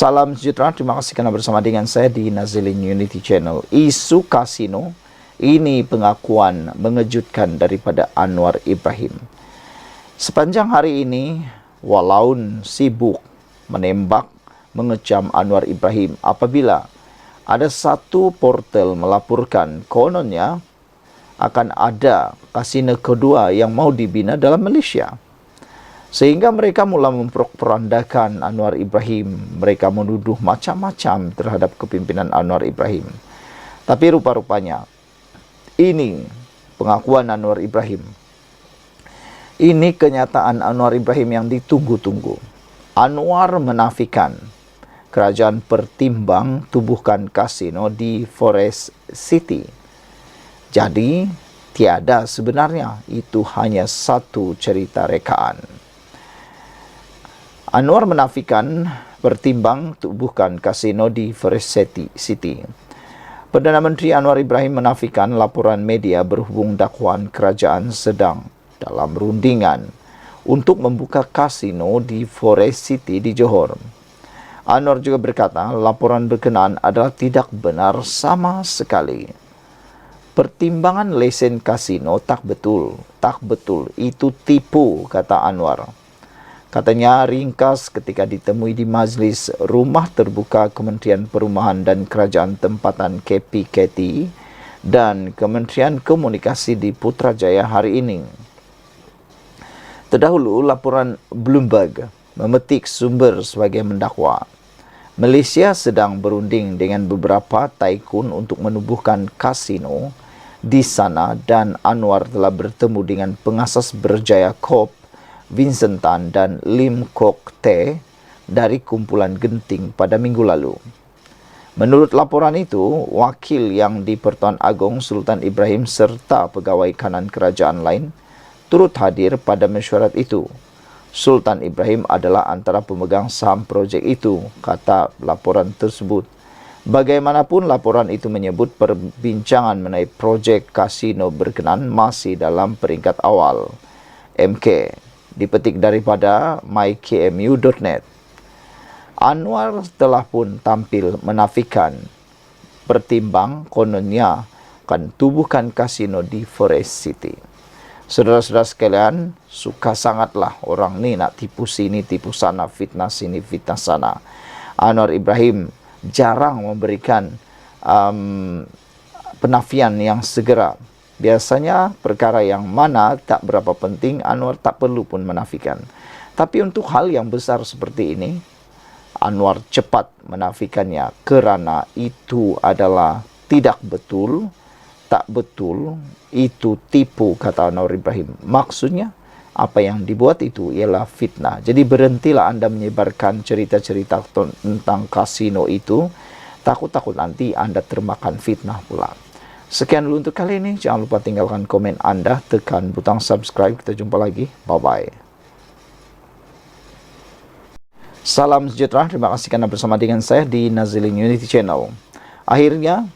Salam sejahtera, terima kasih karena bersama dengan saya di Nazilin Unity Channel. Isu kasino, ini pengakuan mengejutkan daripada Anwar Ibrahim. Sepanjang hari ini, walau sibuk menembak, mengecam Anwar Ibrahim apabila ada satu portal melaporkan kononnya akan ada kasino kedua yang mau dibina dalam Malaysia. Sehingga mereka mula memperandakan Anwar Ibrahim. Mereka menuduh macam-macam terhadap kepimpinan Anwar Ibrahim. Tapi rupa-rupanya, ini pengakuan Anwar Ibrahim. Ini kenyataan Anwar Ibrahim yang ditunggu-tunggu. Anwar menafikan kerajaan pertimbang tubuhkan kasino di Forest City. Jadi, tiada sebenarnya. Itu hanya satu cerita rekaan. Anwar menafikan pertimbang tubuhkan kasino di Forest City. Perdana Menteri Anwar Ibrahim menafikan laporan media berhubung dakwaan kerajaan sedang dalam rundingan untuk membuka kasino di Forest City di Johor. Anwar juga berkata laporan berkenaan adalah tidak benar sama sekali. Pertimbangan lesen kasino tak betul, itu tipu, kata Anwar. Katanya ringkas ketika ditemui di majlis rumah terbuka Kementerian Perumahan dan Kerajaan Tempatan KPKT dan Kementerian Komunikasi di Putrajaya hari ini. Terdahulu, laporan Bloomberg memetik sumber sebagai mendakwa. Malaysia sedang berunding dengan beberapa tycoon untuk menubuhkan kasino di sana dan Anwar telah bertemu dengan pengasas Berjaya Corp Vincent Tan dan Lim Kok Tae dari kumpulan Genting pada minggu lalu. Menurut laporan itu, wakil yang di Pertuan Agong Sultan Ibrahim serta pegawai kanan kerajaan lain turut hadir pada mesyuarat itu. Sultan Ibrahim adalah antara pemegang saham projek itu, kata laporan tersebut. Bagaimanapun laporan itu menyebut perbincangan mengenai projek kasino berkenaan masih dalam peringkat awal. MK dipetik daripada mykmu.net. Anwar telah pun tampil menafikan pertimbang kononnya akan tubuhkan kasino di Forest City. Saudara-saudara sekalian, suka sangatlah orang ni nak tipu sini, tipu sana, fitnah sini, fitnah sana. Anwar Ibrahim jarang memberikan penafian yang segera. Biasanya perkara yang mana tak berapa penting, Anwar tak perlu pun menafikan. Tapi untuk hal yang besar seperti ini, Anwar cepat menafikannya kerana itu adalah tidak betul, tak betul, itu tipu, kata Anwar Ibrahim. Maksudnya, apa yang dibuat itu ialah fitnah. Jadi berhentilah anda menyebarkan cerita-cerita tentang kasino itu. Takut-takut nanti anda termakan fitnah pula. Sekian dulu untuk kali ini. Jangan lupa tinggalkan komen anda, tekan butang subscribe. Kita jumpa lagi. Bye-bye. Salam sejahtera. Terima kasih karena bersama dengan saya di Nazilin Unity Channel. Akhirnya,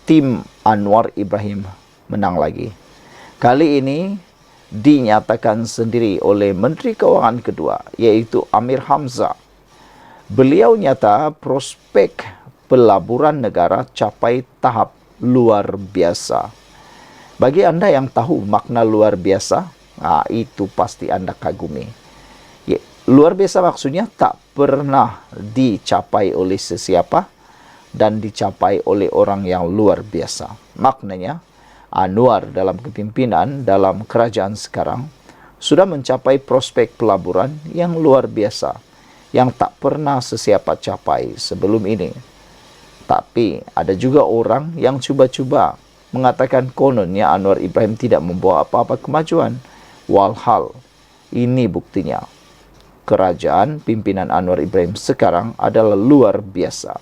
tim Anwar Ibrahim menang lagi. Kali ini dinyatakan sendiri oleh Menteri Keuangan kedua, yaitu Amir Hamzah. Beliau nyata prospek pelaburan negara capai tahap luar biasa. Bagi anda yang tahu makna luar biasa, itu pasti anda kagumi. Luar biasa maksudnya tak pernah dicapai oleh sesiapa dan dicapai oleh orang yang luar biasa. Maknanya, Anwar dalam kepimpinan dalam kerajaan sekarang sudah mencapai prospek pelaburan yang luar biasa, yang tak pernah sesiapa capai sebelum ini. Tapi ada juga orang yang cuba-cuba mengatakan kononnya Anwar Ibrahim tidak membawa apa-apa kemajuan. Walhal, ini buktinya. Kerajaan pimpinan Anwar Ibrahim sekarang adalah luar biasa.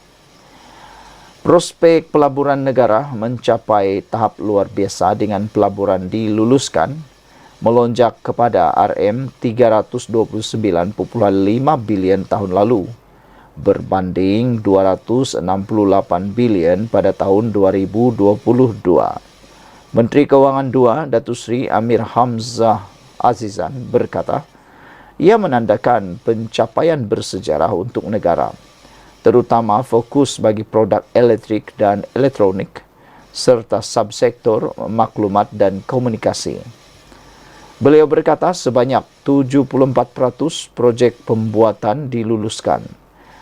Prospek pelaburan negara mencapai tahap luar biasa dengan pelaburan diluluskan melonjak kepada RM329.5 bilion tahun lalu berbanding 268 bilion pada tahun 2022. Menteri Keuangan II, Datuk Seri Amir Hamzah Azizan berkata, ia menandakan pencapaian bersejarah untuk negara. terutama fokus bagi produk elektrik dan elektronik, serta subsektor maklumat dan komunikasi. Beliau berkata sebanyak 74% projek pembuatan diluluskan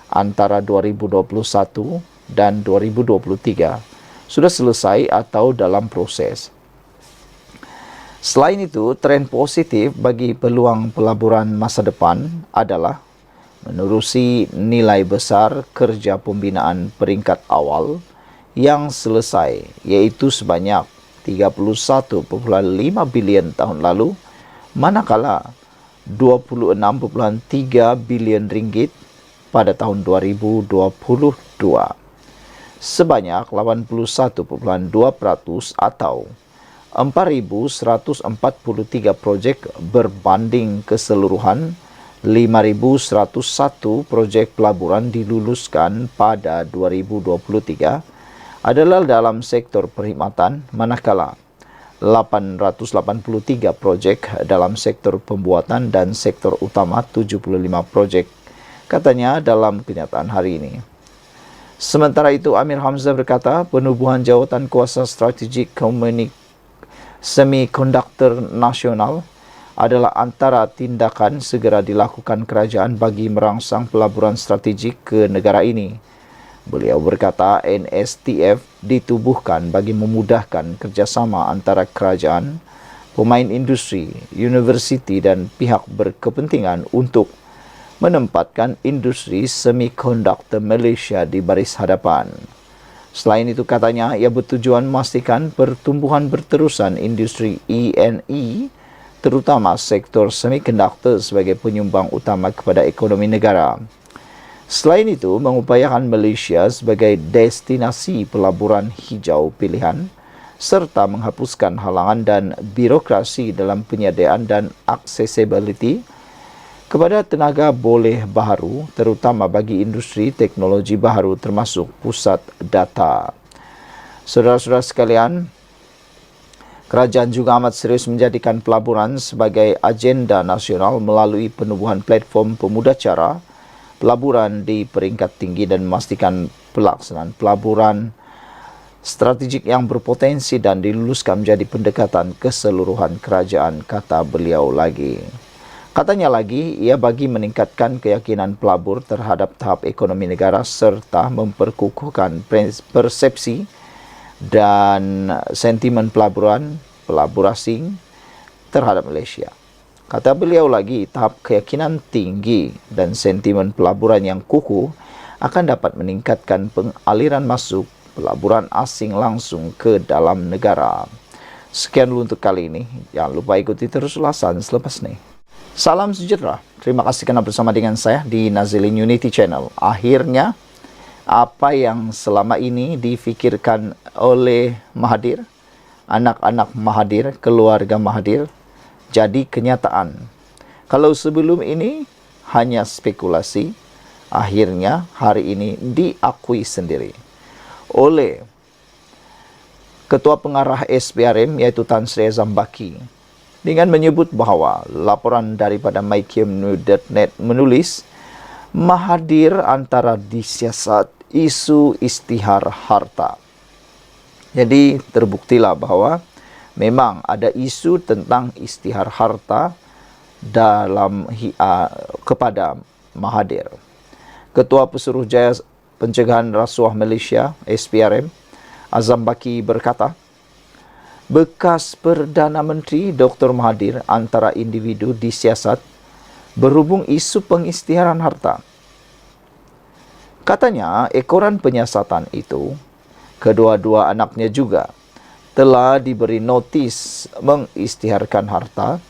antara 2021 dan 2023 sudah selesai atau dalam proses. Selain itu, tren positif bagi peluang pelaburan masa depan adalah menerusi nilai besar kerja pembinaan peringkat awal yang selesai, yaitu sebanyak 31,5 bilion tahun lalu, manakala 26,3 bilion ringgit pada tahun 2022. Sebanyak 81,2% atau 4.143 projek berbanding keseluruhan 5.101 projek pelaburan diluluskan pada 2023 adalah dalam sektor perkhidmatan, manakala 883 projek dalam sektor pembuatan dan sektor utama 75 projek, katanya dalam kenyataan hari ini. Sementara itu, Amir Hamzah berkata penubuhan jawatan kuasa strategik semikonduktor nasional adalah antara tindakan segera dilakukan kerajaan bagi merangsang pelaburan strategik ke negara ini. Beliau berkata NSTF ditubuhkan bagi memudahkan kerjasama antara kerajaan, pemain industri, universiti dan pihak berkepentingan untuk menempatkan industri semikonduktor Malaysia di baris hadapan. Selain itu, katanya, ia bertujuan memastikan pertumbuhan berterusan industri E&E, terutama sektor semikonduktor sebagai penyumbang utama kepada ekonomi negara. Selain itu, mengupayakan Malaysia sebagai destinasi pelaburan hijau pilihan, serta menghapuskan halangan dan birokrasi dalam penyediaan dan accessibility kepada tenaga boleh baharu, terutama bagi industri teknologi baharu termasuk pusat data. Saudara-saudara sekalian, kerajaan juga amat serius menjadikan pelaburan sebagai agenda nasional melalui penubuhan platform pemuda cara pelaburan di peringkat tinggi dan memastikan pelaksanaan pelaburan strategik yang berpotensi dan diluluskan menjadi pendekatan keseluruhan kerajaan, kata beliau lagi. Katanya lagi, ia bagi meningkatkan keyakinan pelabur terhadap tahap ekonomi negara serta memperkukuhkan persepsi dan sentimen pelabur asing terhadap Malaysia. Kata beliau lagi, tahap keyakinan tinggi dan sentimen pelaburan yang kukuh akan dapat meningkatkan pengaliran masuk pelaburan asing langsung ke dalam negara. Sekian dulu untuk kali ini. Jangan lupa ikuti terus ulasan selepas ini. Salam sejahtera. Terima kasih kerana bersama dengan saya di Nazilin Unity Channel. Akhirnya, apa yang selama ini difikirkan oleh Mahathir, anak-anak Mahathir, keluarga Mahathir, jadi kenyataan. Kalau sebelum ini hanya spekulasi, akhirnya hari ini diakui sendiri oleh Ketua Pengarah SPRM, iaitu Tan Sri Azambaki, dengan menyebut bahawa laporan daripada mykim.net menulis Mahathir antara disiasat isu isytihar harta. Jadi terbuktilah bahawa memang ada isu tentang isytihar harta dalam kepada Mahathir. Ketua Pesuruhjaya Pencegahan Rasuah Malaysia SPRM Azambaki berkata, bekas Perdana Menteri Dr. Mahathir antara individu disiasat berhubung isu pengisytiharan harta. Katanya, ekoran penyiasatan itu, kedua-dua anaknya juga telah diberi notis mengisytiharkan harta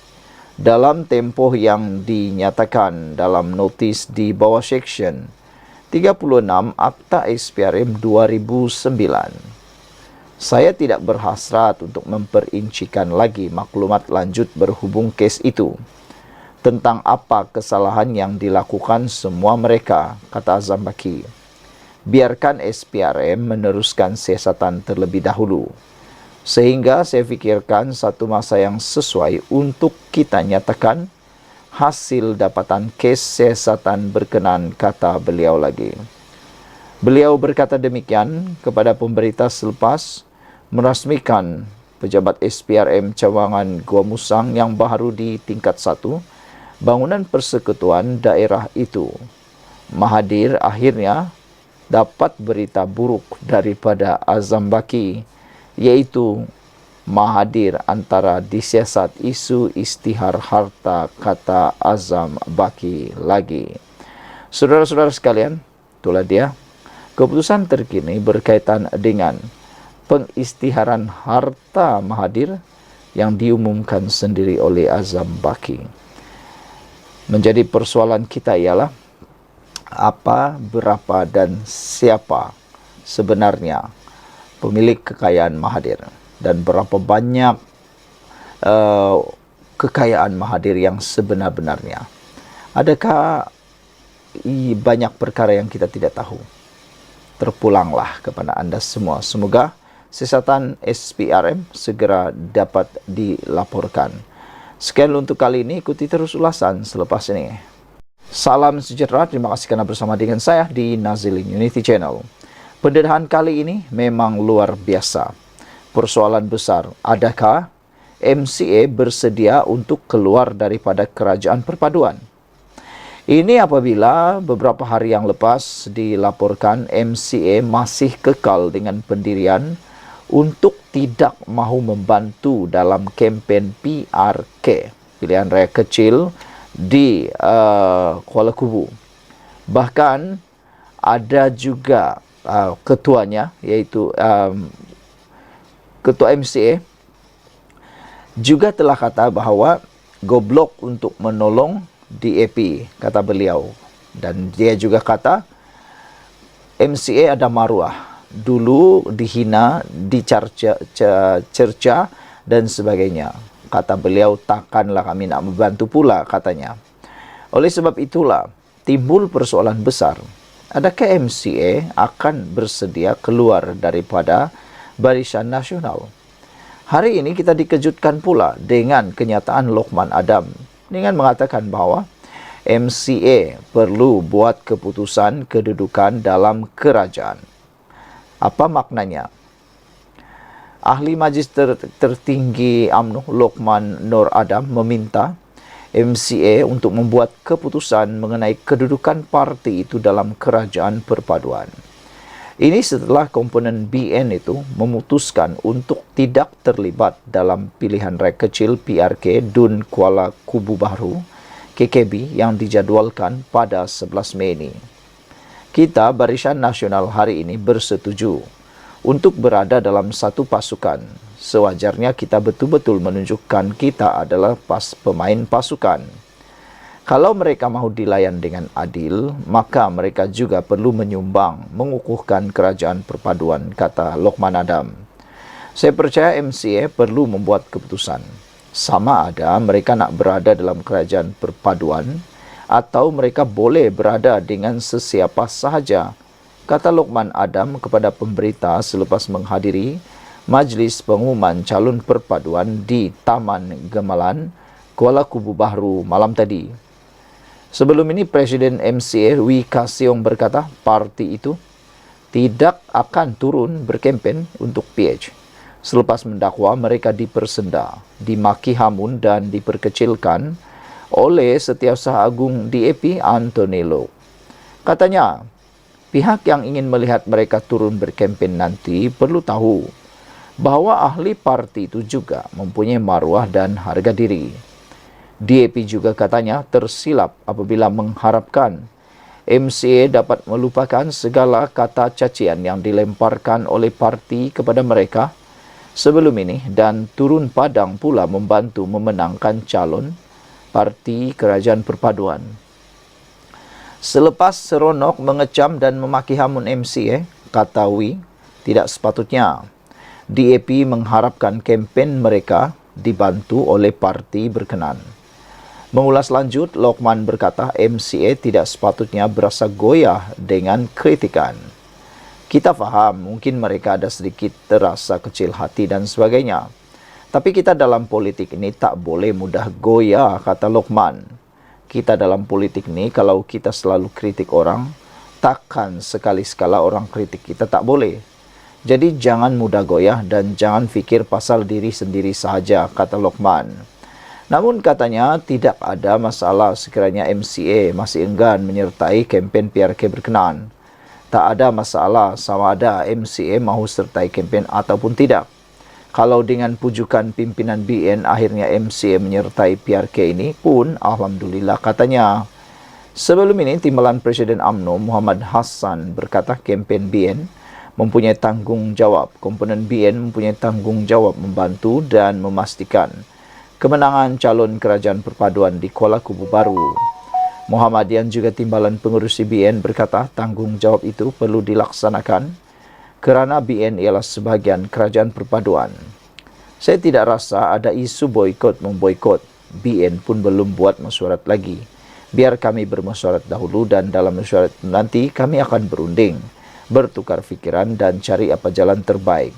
dalam tempoh yang dinyatakan dalam notis di bawah Seksyen 36 Akta SPRM 2009. Saya tidak berhasrat untuk memperincikan lagi maklumat lanjut berhubung kes itu. Tentang apa kesalahan yang dilakukan semua mereka, kata Azambaki. Biarkan SPRM meneruskan siasatan terlebih dahulu. Sehingga saya fikirkan satu masa yang sesuai untuk kita nyatakan hasil dapatan kes siasatan berkenan, kata beliau lagi. Beliau berkata demikian kepada pemberita selepas merasmikan pejabat SPRM cawangan Gua Musang yang baru di tingkat 1, bangunan persekutuan daerah itu. Mahathir akhirnya dapat berita buruk daripada Azam Baki, iaitu Mahathir antara disiasat isu istihar harta, kata Azam Baki lagi. Saudara-saudara sekalian, itulah dia keputusan terkini berkaitan dengan pengistiharan harta Mahathir yang diumumkan sendiri oleh Azam Baki. Menjadi persoalan kita ialah apa, berapa dan siapa sebenarnya pemilik kekayaan Mahathir dan berapa banyak kekayaan Mahathir yang sebenar-benarnya. Adakah banyak perkara yang kita tidak tahu? Terpulanglah kepada anda semua. Semoga siasatan SPRM segera dapat dilaporkan. Sekian untuk kali ini, ikuti terus ulasan selepas ini. Salam sejahtera, terima kasih karena bersama dengan saya di Nazilin Unity Channel. Pendedahan kali ini memang luar biasa. Persoalan besar, adakah MCA bersedia untuk keluar daripada kerajaan perpaduan? Ini apabila beberapa hari yang lepas dilaporkan MCA masih kekal dengan pendirian untuk tidak mahu membantu dalam kempen PRK, pilihan raya kecil di Kuala Kubu. Bahkan ada juga ketuanya, iaitu ketua MCA juga telah kata bahawa goblok untuk menolong DAP, kata beliau. Dan dia juga kata MCA ada maruah, dulu dihina, dicerca dan sebagainya. Kata beliau, takkanlah kami nak membantu pula, katanya. Oleh sebab itulah timbul persoalan besar. Adakah MCA akan bersedia keluar daripada Barisan Nasional? Hari ini kita dikejutkan pula dengan kenyataan Lokman Adam dengan mengatakan bahawa MCA perlu buat keputusan kedudukan dalam kerajaan. Apa maknanya? Ahli Majlis Tertinggi UMNO Lokman Nur Adam meminta MCA untuk membuat keputusan mengenai kedudukan parti itu dalam kerajaan perpaduan. Ini setelah komponen BN itu memutuskan untuk tidak terlibat dalam pilihan raya kecil PRK Dun Kuala Kubu Baru KKB yang dijadualkan pada 11 Mei ini. Kita Barisan Nasional hari ini bersetuju untuk berada dalam satu pasukan. Sewajarnya kita betul-betul menunjukkan kita adalah pemain pasukan. Kalau mereka mahu dilayan dengan adil, maka mereka juga perlu menyumbang, mengukuhkan kerajaan perpaduan, kata Lokman Adam. Saya percaya MCA perlu membuat keputusan. Sama ada mereka nak berada dalam kerajaan perpaduan atau mereka boleh berada dengan sesiapa sahaja, kata Lokman Adam kepada pemberita selepas menghadiri Majlis Pengumuman Calon Perpaduan di Taman Gemalan, Kuala Kubu Baru malam tadi. Sebelum ini, Presiden MCA Wee Ka Siong berkata parti itu tidak akan turun berkempen untuk PH. Selepas mendakwa mereka dipersenda, dimaki hamun dan diperkecilkan oleh Setiausaha Agung DAP Anthony Loke. Katanya, pihak yang ingin melihat mereka turun berkempen nanti perlu tahu bahawa ahli parti itu juga mempunyai maruah dan harga diri. DAP juga katanya tersilap apabila mengharapkan MCA dapat melupakan segala kata cacian yang dilemparkan oleh parti kepada mereka sebelum ini dan turun padang pula membantu memenangkan calon parti kerajaan perpaduan. Selepas seronok mengecam dan memaki hamun MCA, kata Wee, tidak sepatutnya DAP mengharapkan kempen mereka dibantu oleh parti berkenan. Mengulas lanjut, Lokman berkata MCA tidak sepatutnya berasa goyah dengan kritikan. Kita faham mungkin mereka ada sedikit terasa kecil hati dan sebagainya. Tapi kita dalam politik ini tak boleh mudah goyah, kata Lokman. Kita dalam politik ini kalau kita selalu kritik orang, takkan sekali-sekala orang kritik kita, tak boleh. Jadi jangan mudah goyah dan jangan fikir pasal diri sendiri sahaja, kata Lokman. Namun katanya tidak ada masalah sekiranya MCA masih enggan menyertai kempen PRK berkenaan. Tak ada masalah sama ada MCA mahu sertai kempen ataupun tidak. Kalau dengan pujukan pimpinan BN akhirnya MCA menyertai PRK ini pun alhamdulillah, katanya. Sebelum ini, Timbalan Presiden UMNO Muhammad Hassan berkata kempen BN mempunyai tanggungjawab. Komponen BN mempunyai tanggungjawab membantu dan memastikan kemenangan calon kerajaan perpaduan di Kuala Kubu Baru. Muhammadian juga Timbalan Pengurusi BN berkata tanggungjawab itu perlu dilaksanakan kerana BN ialah sebahagian kerajaan perpaduan. Saya tidak rasa ada isu boikot memboikot. BN pun belum buat mesyuarat lagi. Biar kami bermesyuarat dahulu dan dalam mesyuarat nanti kami akan berunding, bertukar fikiran dan cari apa jalan terbaik.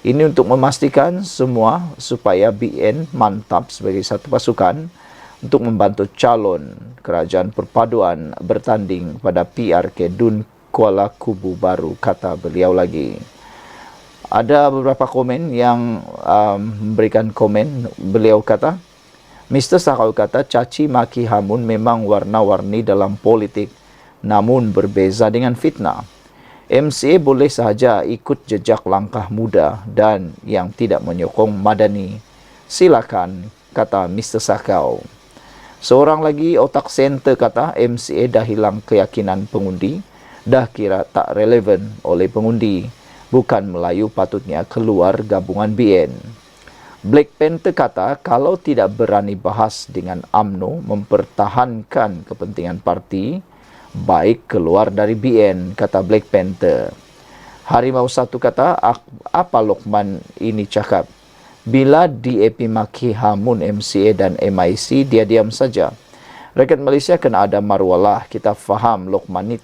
Ini untuk memastikan semua supaya BN mantap sebagai satu pasukan untuk membantu calon kerajaan perpaduan bertanding pada PRK Dun Kuala Kubu Baru, kata beliau lagi. Ada beberapa komen yang memberikan komen. Beliau kata, Mr. Sakau kata caci maki hamun memang warna-warni dalam politik, namun berbeza dengan fitnah. MCA boleh sahaja ikut jejak langkah muda dan yang tidak menyokong Madani. Silakan, kata Mr. Sakau. Seorang lagi otak center kata MCA dah hilang keyakinan pengundi, dah kira tak relevan oleh pengundi. Bukan Melayu patutnya keluar gabungan BN. Black Panther kata kalau tidak berani bahas dengan UMNO mempertahankan kepentingan parti, baik keluar dari BN, kata Black Panther. Harimau Satu kata, apa Lokman ini cakap? Bila DAP maki hamun MCA dan MIC, dia diam saja. Rakyat Malaysia kena ada maruah lah. Kita faham Lokman ni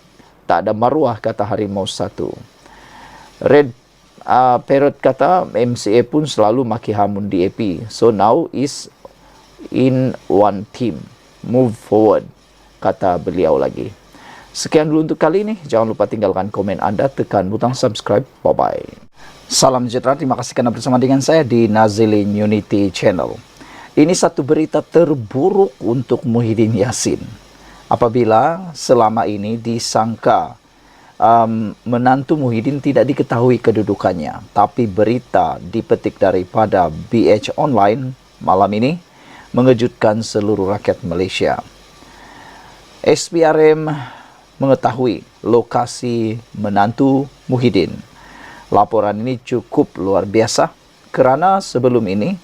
tak ada maruah, kata Harimau Satu. Red Parrot kata MCA pun selalu maki hamun DAP. So now is in one team. Move forward, kata beliau lagi. Sekian dulu untuk kali ini. Jangan lupa tinggalkan komen anda, tekan butang subscribe. Bye-bye. Salam sejahtera, terima kasih kerana bersama dengan saya di Nazilin Unity Channel. Ini satu berita terburuk untuk Muhyiddin Yassin. Apabila selama ini disangka menantu Muhyiddin tidak diketahui kedudukannya, tapi berita dipetik daripada BH Online malam ini mengejutkan seluruh rakyat Malaysia. SPRM mengetahui lokasi menantu Muhyiddin. Laporan ini cukup luar biasa kerana sebelum ini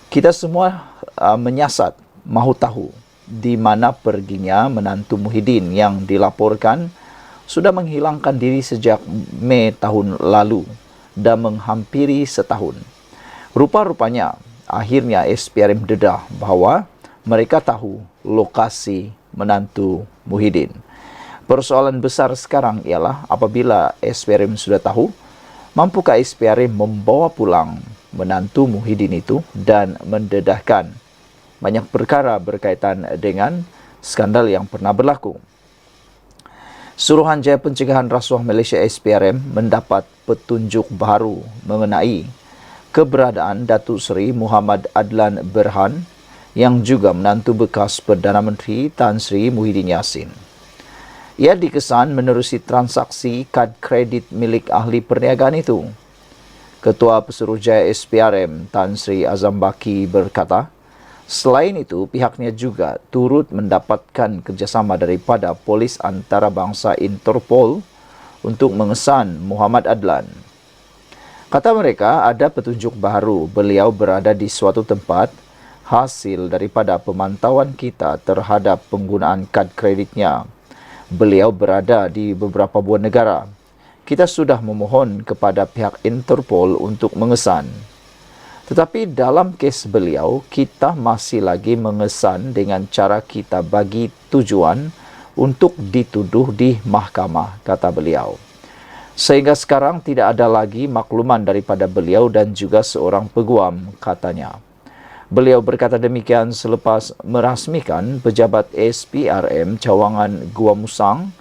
kita semua menyiasat, mahu tahu di mana perginya menantu Muhyiddin yang dilaporkan sudah menghilangkan diri sejak Mei tahun lalu dan menghampiri setahun. Rupa-rupanya akhirnya SPRM dedah bahawa mereka tahu lokasi menantu Muhyiddin. Persoalan besar sekarang ialah apabila SPRM sudah tahu, mampukah SPRM membawa pulang menantu Muhyiddin itu dan mendedahkan banyak perkara berkaitan dengan skandal yang pernah berlaku. Suruhanjaya Pencegahan Rasuah Malaysia SPRM mendapat petunjuk baru mengenai keberadaan Datuk Seri Muhammad Adlan Berhan yang juga menantu bekas Perdana Menteri Tan Sri Muhyiddin Yassin. Ia dikesan menerusi transaksi kad kredit milik ahli perniagaan itu. Ketua Pesuruhjaya SPRM Tan Sri Azam Baki berkata, selain itu, pihaknya juga turut mendapatkan kerjasama daripada Polis Antarabangsa Interpol untuk mengesan Muhammad Adlan. Kata mereka, ada petunjuk baru beliau berada di suatu tempat hasil daripada pemantauan kita terhadap penggunaan kad kreditnya. Beliau berada di beberapa buah negara. Kita sudah memohon kepada pihak Interpol untuk mengesan. Tetapi dalam kes beliau, kita masih lagi mengesan dengan cara kita bagi tujuan untuk dituduh di mahkamah, kata beliau. Sehingga sekarang tidak ada lagi makluman daripada beliau dan juga seorang peguam, katanya. Beliau berkata demikian selepas merasmikan pejabat SPRM cawangan Gua Musang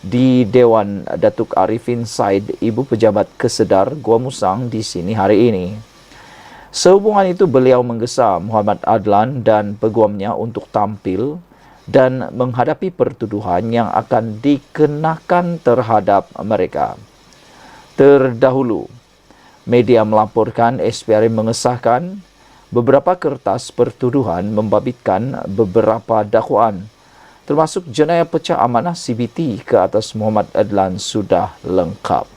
di Dewan Datuk Arifin Said, Ibu Pejabat Kesedar Gua Musang di sini hari ini. Sehubungan itu beliau menggesa Muhammad Adlan dan peguamnya untuk tampil dan menghadapi pertuduhan yang akan dikenakan terhadap mereka. Terdahulu, media melaporkan SPRM mengesahkan beberapa kertas pertuduhan membabitkan beberapa dakwaan, termasuk jenayah pecah amanah CBT ke atas Muhammad Adlan sudah lengkap.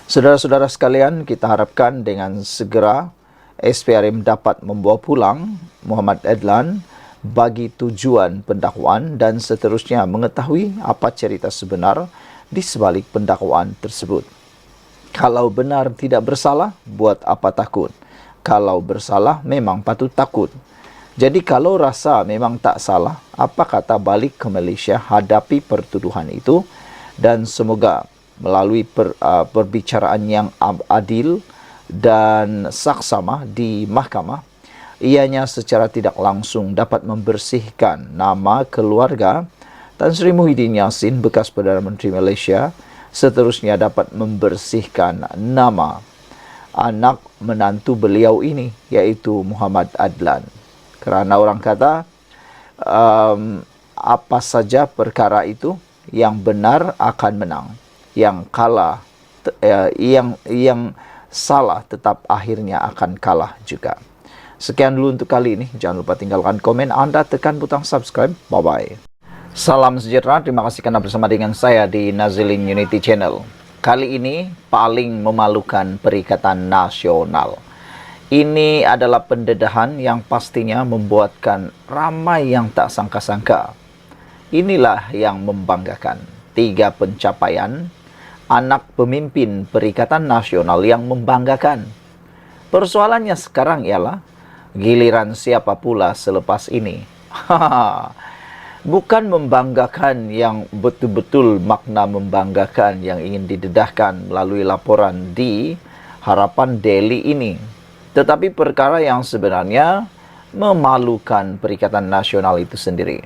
Saudara-saudara sekalian, kita harapkan dengan segera SPRM dapat membawa pulang Muhammad Adlan bagi tujuan pendakwaan dan seterusnya mengetahui apa cerita sebenar di sebalik pendakwaan tersebut. Kalau benar tidak bersalah, buat apa takut? Kalau bersalah, memang patut takut. Jadi kalau rasa memang tak salah, apa kata balik ke Malaysia hadapi pertuduhan itu, dan semoga melalui perbicaraan yang adil dan saksama di mahkamah, ianya secara tidak langsung dapat membersihkan nama keluarga Tan Sri Muhyiddin Yassin, bekas Perdana Menteri Malaysia, seterusnya dapat membersihkan nama anak menantu beliau ini, iaitu Muhammad Adlan. Kerana orang kata, apa saja perkara itu, yang benar akan menang. Yang kalah, yang salah tetap akhirnya akan kalah juga. Sekian dulu untuk kali ini. Jangan lupa tinggalkan komen Anda, tekan butang subscribe. Bye-bye. Salam sejahtera, terima kasih karena bersama dengan saya di Nazilin Unity Channel. Kali ini paling memalukan Perikatan Nasional. Ini adalah pendedahan yang pastinya membuatkan ramai yang tak sangka-sangka. Inilah yang membanggakan. 3 pencapaian anak pemimpin Perikatan Nasional yang membanggakan. Persoalannya sekarang ialah giliran siapa pula selepas ini. Bukan membanggakan yang betul-betul makna membanggakan yang ingin didedahkan melalui laporan di Harapan Daily ini. Tetapi perkara yang sebenarnya memalukan Perikatan Nasional itu sendiri.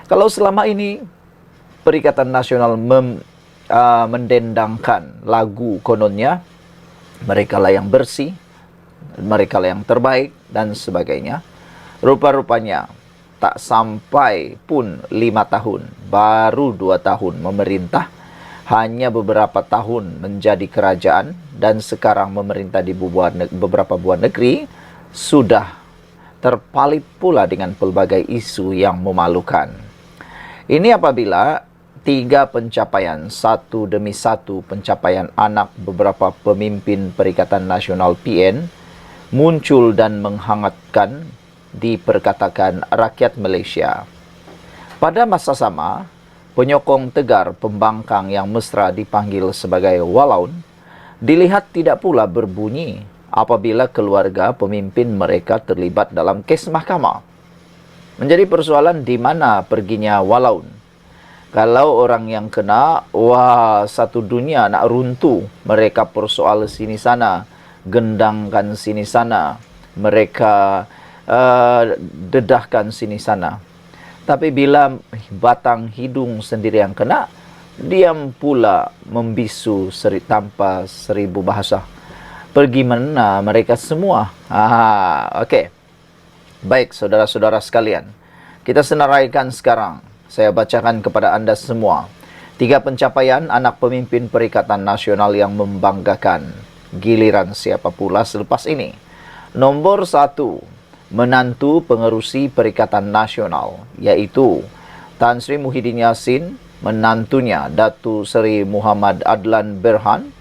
Kalau selama ini Perikatan Nasional mendendangkan lagu kononnya, mereka lah yang bersih, mereka lah yang terbaik dan sebagainya. Rupa-rupanya tak sampai pun 5 tahun, baru 2 tahun memerintah, hanya beberapa tahun menjadi kerajaan, dan sekarang memerintah di beberapa buah negeri, sudah terpalit pula dengan pelbagai isu yang memalukan. Ini apabila 3 pencapaian, satu demi satu pencapaian anak beberapa pemimpin Perikatan Nasional PN muncul dan menghangatkan diperkatakan rakyat Malaysia. Pada masa sama, penyokong tegar pembangkang yang mesra dipanggil sebagai walaun dilihat tidak pula berbunyi apabila keluarga pemimpin mereka terlibat dalam kes mahkamah. Menjadi persoalan di mana perginya walaun. Kalau orang yang kena, wah, satu dunia nak runtuh. Mereka persoal sini sana, gendangkan sini sana, mereka dedahkan sini sana. Tapi bila batang hidung sendiri yang kena, diam pula membisu tanpa 1000 bahasa. Pergi mana mereka semua? Okey. Baik, saudara-saudara sekalian. Kita senaraikan sekarang. Saya bacakan kepada anda semua. 3 pencapaian anak pemimpin Perikatan Nasional yang membanggakan. Giliran siapa pula selepas ini? Nombor 1. Menantu pengerusi Perikatan Nasional, iaitu Tan Sri Muhyiddin Yassin, menantunya Datuk Seri Muhammad Adlan Berhan,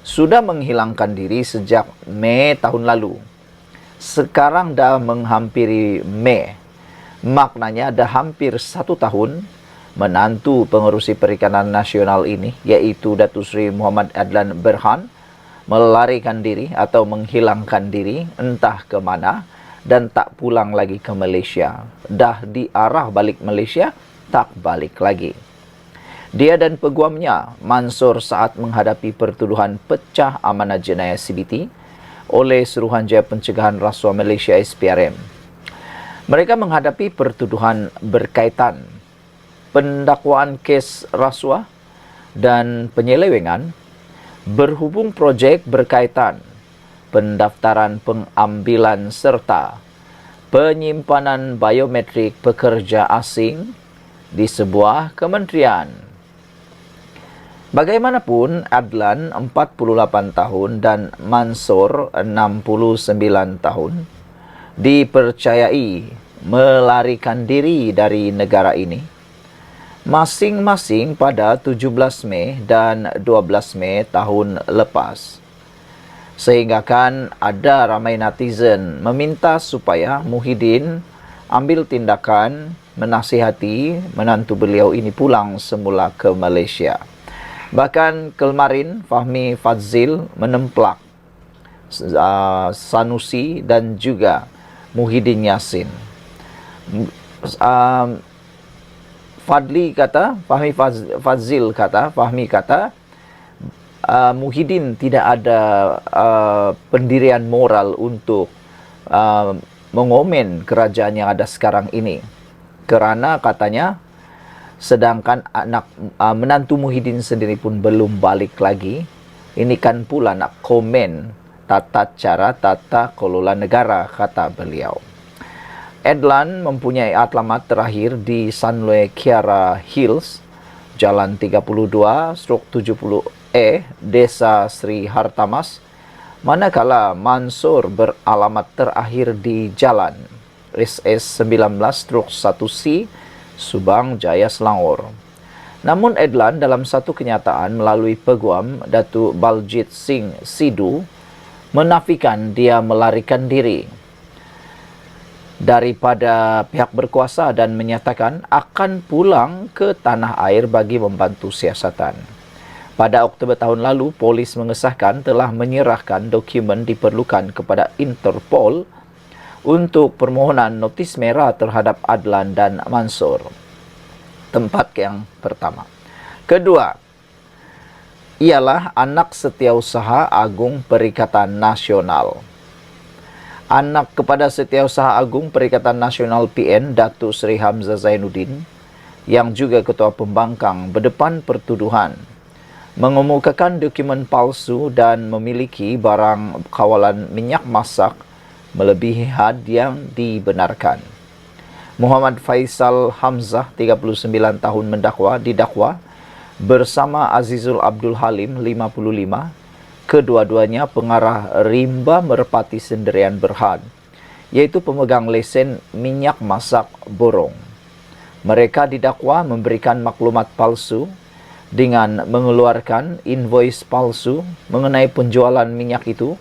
sudah menghilangkan diri sejak Mei tahun lalu. Sekarang dah menghampiri Mei. Maknanya dah hampir 1 tahun menantu pengerusi Perikatan Nasional ini, iaitu Datuk Seri Muhammad Adlan Berhan, melarikan diri atau menghilangkan diri entah ke mana dan tak pulang lagi ke Malaysia. Dah diarah balik Malaysia, tak balik lagi. Dia dan peguamnya Mansur saat menghadapi pertuduhan pecah amanah jenayah CBT oleh Suruhanjaya Pencegahan Rasuah Malaysia SPRM. Mereka menghadapi pertuduhan berkaitan pendakwaan kes rasuah dan penyelewengan berhubung projek berkaitan pendaftaran pengambilan serta penyimpanan biometrik pekerja asing di sebuah kementerian. Bagaimanapun, Adlan 48 tahun dan Mansur 69 tahun dipercayai melarikan diri dari negara ini masing-masing pada 17 Mei dan 12 Mei tahun lepas. Sehingga kan ada ramai netizen meminta supaya Muhyiddin ambil tindakan menasihati menantu beliau ini pulang semula ke Malaysia. Bahkan kemarin Fahmi Fadzil menemplak Sanusi dan juga Muhyiddin Yassin. Fahmi kata Muhyiddin tidak ada pendirian moral untuk mengomen kerajaan yang ada sekarang ini. Kerana katanya sedangkan menantu Muhyiddin sendiri pun belum balik lagi. Ini kan pula nak komen tata cara tata kelola negara, kata beliau. Adlan mempunyai alamat terakhir di Sunway Kiara Hills, Jalan 32/70E, Desa Sri Hartamas. Manakala Mansur beralamat terakhir di Jalan SS 19/1C, Subang Jaya, Selangor. Namun Adlan dalam satu kenyataan melalui peguam Datuk Baljit Singh Sidhu menafikan dia melarikan diri daripada pihak berkuasa dan menyatakan akan pulang ke tanah air bagi membantu siasatan. Pada Oktober tahun lalu, polis mengesahkan telah menyerahkan dokumen diperlukan kepada Interpol untuk permohonan notis merah terhadap Adlan dan Mansur. Tempat yang pertama. Kedua, ialah anak Setiausaha Agung Perikatan Nasional. Anak kepada Setiausaha Agung Perikatan Nasional PN, Datuk Seri Hamzah Zainuddin, yang juga Ketua Pembangkang, berdepan pertuduhan mengemukakan dokumen palsu dan memiliki barang kawalan minyak masak melebihi had yang dibenarkan. Muhammad Faisal Hamzah, 39 tahun didakwa bersama Azizul Abdul Halim, 55, kedua-duanya pengarah rimba merpati Sendirian Berhad, iaitu pemegang lesen minyak masak borong. Mereka didakwa memberikan maklumat palsu dengan mengeluarkan invoice palsu mengenai penjualan minyak itu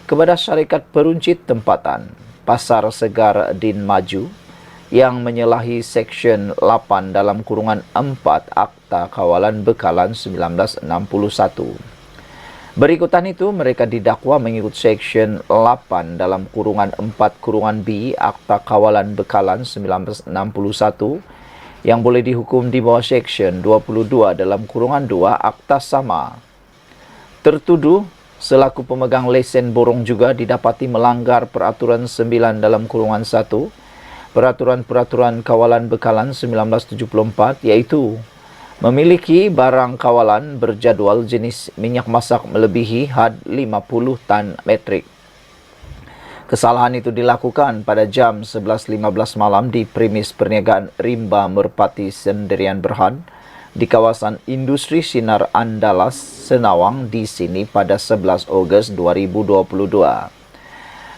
kepada syarikat peruncit tempatan Pasar Segar Din Maju yang menyalahi Seksyen 8 dalam kurungan 4 Akta Kawalan Bekalan 1961. Berikutan itu, mereka didakwa mengikut Seksyen 8 dalam kurungan 4 kurungan B Akta Kawalan Bekalan 1961 yang boleh dihukum di bawah Seksyen 22 dalam kurungan 2 Akta sama. Tertuduh selaku pemegang lesen borong juga didapati melanggar Peraturan 9 dalam kurungan 1 Peraturan-Peraturan Kawalan Bekalan 1974, iaitu memiliki barang kawalan berjadual jenis minyak masak melebihi had 50 tan metrik. Kesalahan itu dilakukan pada jam 11.15 malam di premis perniagaan rimba merpati Sendirian Berhad di kawasan industri Sinar Andalas, Senawang di sini pada 11 Ogos 2022.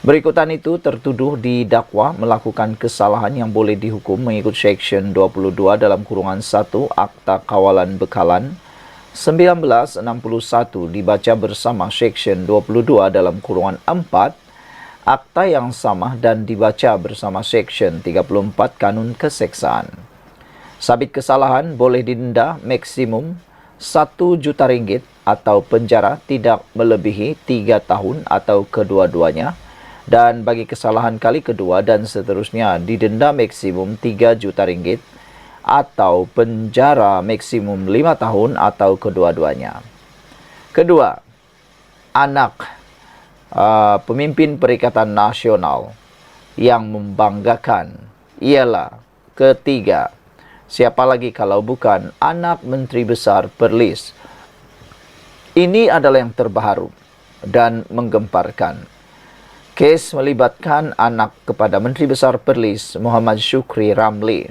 Berikutan itu, tertuduh didakwa melakukan kesalahan yang boleh dihukum mengikut Seksyen 22 dalam kurungan 1 Akta Kawalan Bekalan 1961 dibaca bersama Seksyen 22 dalam kurungan 4 Akta yang sama dan dibaca bersama Seksyen 34 Kanun Keseksaan. Sabit kesalahan boleh didenda maksimum RM1 juta atau penjara tidak melebihi 3 tahun atau kedua-duanya, dan bagi kesalahan kali kedua dan seterusnya didenda maksimum RM3 juta atau penjara maksimum 5 tahun atau kedua-duanya. Kedua, anak pemimpin Perikatan Nasional yang membanggakan ialah ketiga, Siapa lagi kalau bukan anak Menteri Besar Perlis. Ini adalah yang terbaru dan menggemparkan. Kes melibatkan anak kepada Menteri Besar Perlis, Muhammad Syukri Ramli.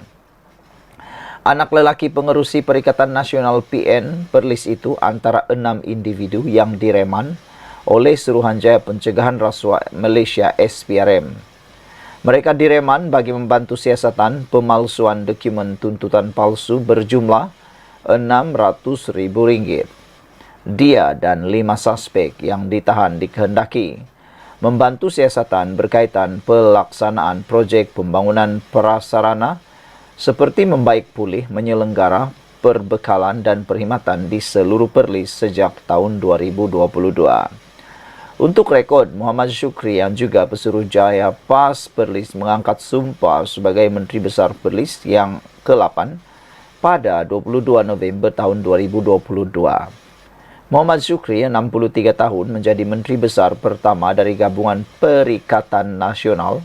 Anak lelaki pengerusi Perikatan Nasional PN Perlis itu antara 6 individu yang direman oleh Suruhanjaya Pencegahan Rasuah Malaysia SPRM. Mereka direman bagi membantu siasatan pemalsuan dokumen tuntutan palsu berjumlah RM600,000. Dia dan 5 suspek yang ditahan dikehendaki membantu siasatan berkaitan pelaksanaan projek pembangunan prasarana seperti membaik pulih menyelenggara perbekalan dan perkhidmatan di seluruh Perlis sejak tahun 2022. Untuk rekod, Muhammad Syukri yang juga Pesuruhjaya PAS Perlis mengangkat sumpah sebagai Menteri Besar Perlis yang ke-8 pada 22 November tahun 2022. Muhammad Syukri, 63 tahun, menjadi Menteri Besar pertama dari Gabungan Perikatan Nasional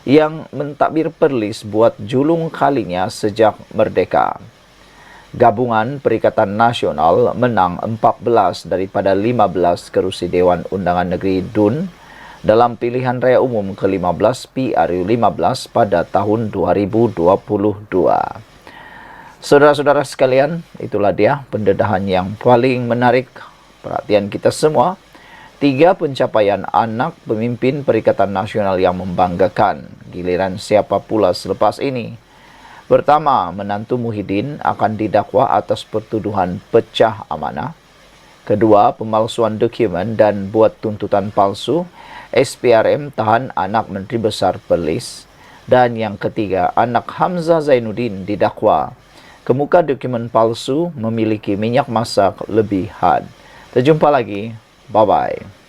yang mentadbir Perlis buat julung kalinya sejak merdeka. Gabungan Perikatan Nasional menang 14 daripada 15 kerusi Dewan Undangan Negeri DUN dalam pilihan raya umum ke-15 PRU15 pada tahun 2022. Saudara-saudara sekalian, itulah dia pendedahan yang paling menarik perhatian kita semua. 3 pencapaian anak pemimpin Perikatan Nasional yang membanggakan. Giliran siapa pula selepas ini? Pertama, menantu Muhyiddin akan didakwa atas pertuduhan pecah amanah. Kedua, pemalsuan dokumen dan buat tuntutan palsu. SPRM tahan anak Menteri Besar Perlis. Dan yang ketiga, anak Hamzah Zainuddin didakwa kemuka dokumen palsu memiliki minyak masak lebih had. Terjumpa lagi. Bye-bye.